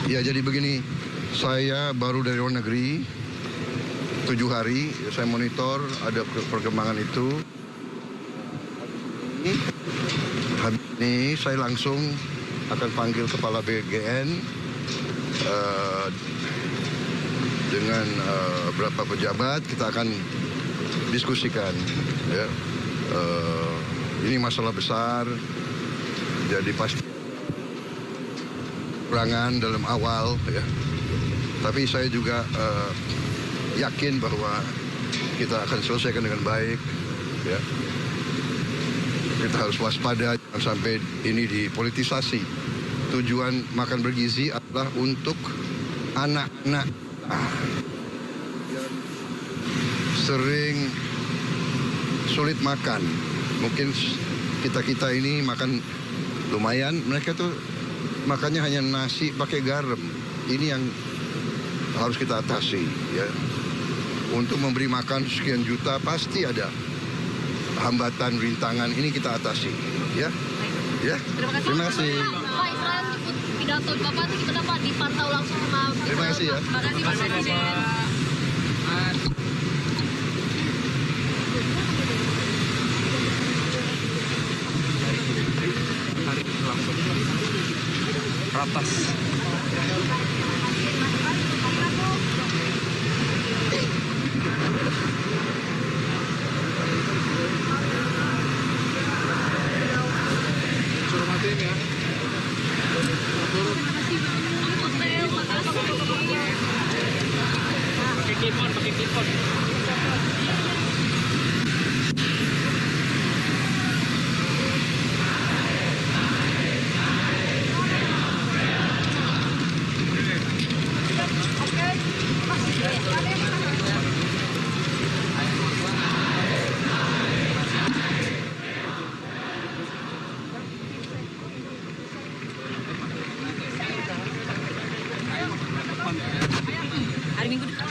Ya, jadi begini, saya baru dari luar negeri 7 hari, saya monitor ada perkembangan itu. Habis ini saya langsung akan panggil kepala BGN dengan beberapa pejabat, kita akan diskusikan. Ya. Ini masalah besar, jadi pasti kekurangan dalam awal, ya. Tapi saya juga yakin bahwa kita akan selesaikan dengan baik, ya. Kita harus waspada jangan sampai ini dipolitisasi. Tujuan makan bergizi adalah untuk anak-anak yang sering sulit makan. Mungkin kita ini makan lumayan, mereka tuh makannya hanya nasi pakai garam. Ini yang harus kita atasi, ya. Untuk memberi makan sekian juta pasti ada hambatan, rintangan. Ini kita atasi, ya. Ya. Terima kasih. Pak Israel ikut pidato Bapak itu gimana Pak, dipantau langsung sama. Terima kasih ya. Terima kasih Pak Presiden. Ratas. Suruh matiin ya. Pakai clip-on, pakai clip-on. Hari Minggu depan.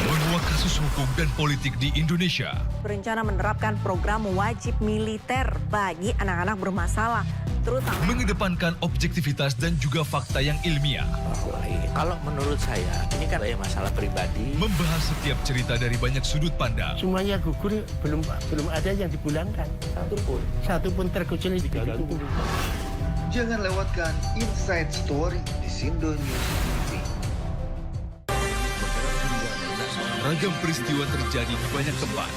Menguak kasus hukum dan politik di Indonesia. Berencana menerapkan program wajib militer bagi anak-anak bermasalah, terutama Mengedepankan objektivitas dan juga fakta yang ilmiah. Bahwa ini, kalau menurut saya, ini kan masalah pribadi. Membahas setiap cerita dari banyak sudut pandang. Semuanya gugur, belum ada yang dipulangkan. Satu pun terkecuali diganggu. Jangan lewatkan Inside Story di Sindo News TV. Ragam peristiwa terjadi di banyak tempat.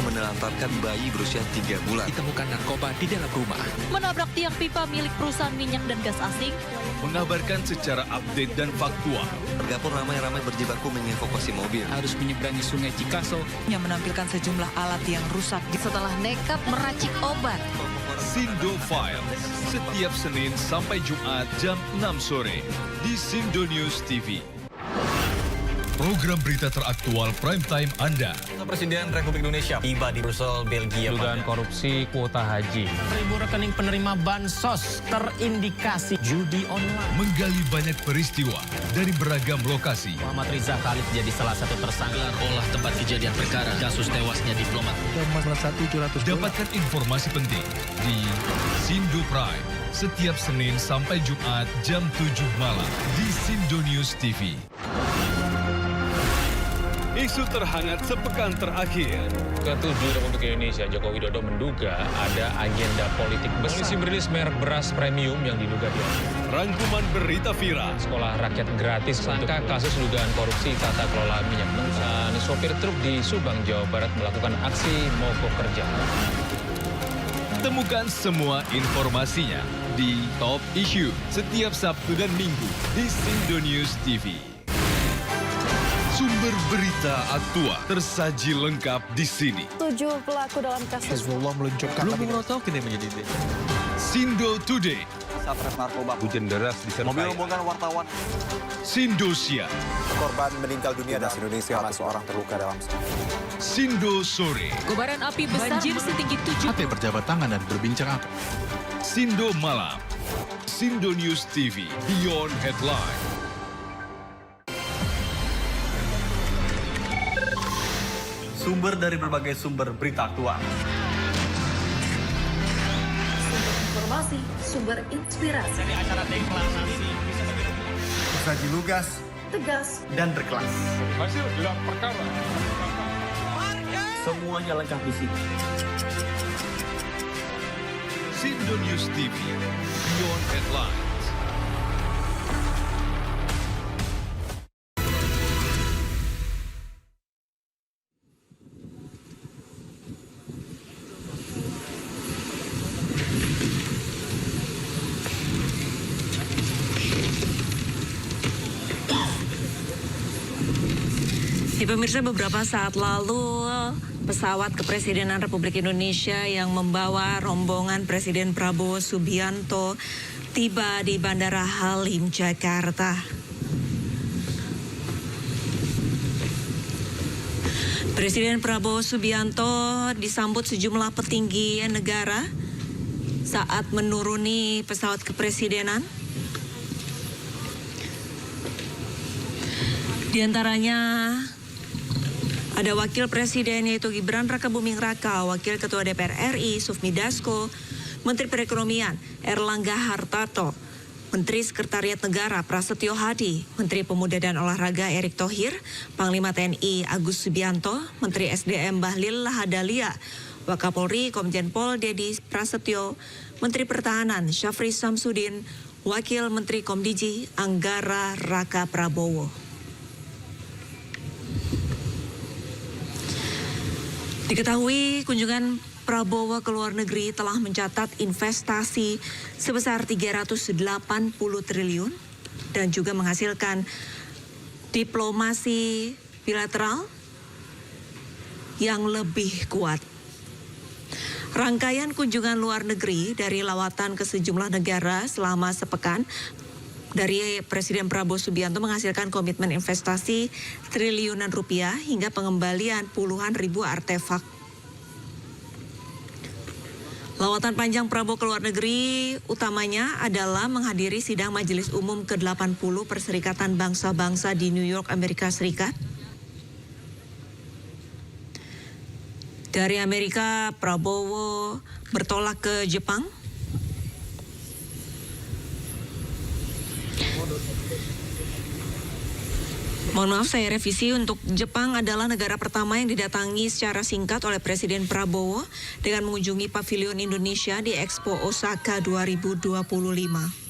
Menelantarkan bayi berusia 3 bulan. Ditemukan narkoba di dalam rumah. Menabrak tiang pipa milik perusahaan minyak dan gas asing. Mengabarkan secara update dan faktual. Warga pun ramai-ramai berjibaku mengevakuasi mobil. Harus menyeberangi sungai Cikaso. yang menampilkan sejumlah alat yang rusak. Setelah nekat meracik obat. Sindo Files. Setiap Senin sampai Jumat jam 6 sore di Sindo News TV. Program berita teraktual prime time Anda. Presiden Republik Indonesia tiba di Brussel, Belgia. Dugaan korupsi kuota haji. 1.000 rekening penerima bansos terindikasi judi online. Menggali banyak peristiwa dari beragam lokasi. Muhammad Riza Khalid jadi salah satu tersangka. Olah tempat kejadian perkara kasus tewasnya diplomat. Dapatkan informasi penting di Sindo Prime. Setiap Senin sampai Jumat jam 7 malam di Sindo News TV. Isu terhangat sepekan terakhir. Ke-7 Republik Indonesia, Joko Widodo menduga ada agenda politik besar. Polisi merilis merek beras premium yang diduga diambil. Rangkuman berita viral. Sekolah rakyat gratis untuk kasus dugaan korupsi tata kelola minyak mentah. Sopir truk di Subang, Jawa Barat melakukan aksi mogok kerja. Temukan semua informasinya di Top Issue setiap Sabtu dan Minggu di Sindo News TV. Sumber berita aktual tersaji lengkap di sini. 7 pelaku dalam kasus Hezbollah meluncurkan Sindo Today, Satres narkoba. Hujan deras disertai mobil rombongan wartawan. Sindosia, Korban meninggal dunia dan Indonesia, seorang terluka dalam. Sindo Sore, Kobaran api besar banjir setinggi 7. Pejabat tangan dan berbincang apa? Sindo Malam, Sindo News TV, Beyond Headline. Sumber dari berbagai sumber berita aktual. Sumber informasi, sumber inspirasi. Dari acara deklarasi. Saji lugas, Tegas. dan berkelas. Hasil gelar perkara. Semuanya lengkap di sini. Sindo News TV, Beyond Headlines. Pemirsa, beberapa saat lalu pesawat Kepresidenan Republik Indonesia yang membawa rombongan Presiden Prabowo Subianto tiba di Bandara Halim, Jakarta. Presiden Prabowo Subianto disambut sejumlah petinggi negara saat menuruni pesawat kepresidenan. Di antaranya ada Wakil Presiden yaitu Gibran Rakabuming Raka, Wakil Ketua DPR RI Sufmi Dasko, Menteri Perekonomian Erlangga Hartarto, Menteri Sekretariat Negara Prasetyo Hadi, Menteri Pemuda dan Olahraga Erick Thohir, Panglima TNI Agus Subianto, Menteri SDM Bahlil Lahadalia, Wakapolri Komjen Pol Dedi Prasetyo, Menteri Pertahanan Syafri Samsudin, Wakil Menteri Komdiji Anggara Raka Prabowo. Diketahui kunjungan Prabowo ke luar negeri telah mencatat investasi sebesar 380 triliun dan juga menghasilkan diplomasi bilateral yang lebih kuat. Rangkaian kunjungan luar negeri dari lawatan ke sejumlah negara selama sepekan dari Presiden Prabowo Subianto menghasilkan komitmen investasi triliunan rupiah hingga pengembalian puluhan ribu artefak. Lawatan panjang Prabowo ke luar negeri utamanya adalah menghadiri sidang Majelis Umum ke-80 Perserikatan Bangsa-Bangsa di New York, Amerika Serikat. Dari Amerika, Prabowo bertolak ke Jepang. Mohon maaf, saya revisi. Untuk Jepang adalah negara pertama yang didatangi secara singkat oleh Presiden Prabowo dengan mengunjungi Pavilion Indonesia di Expo Osaka 2025.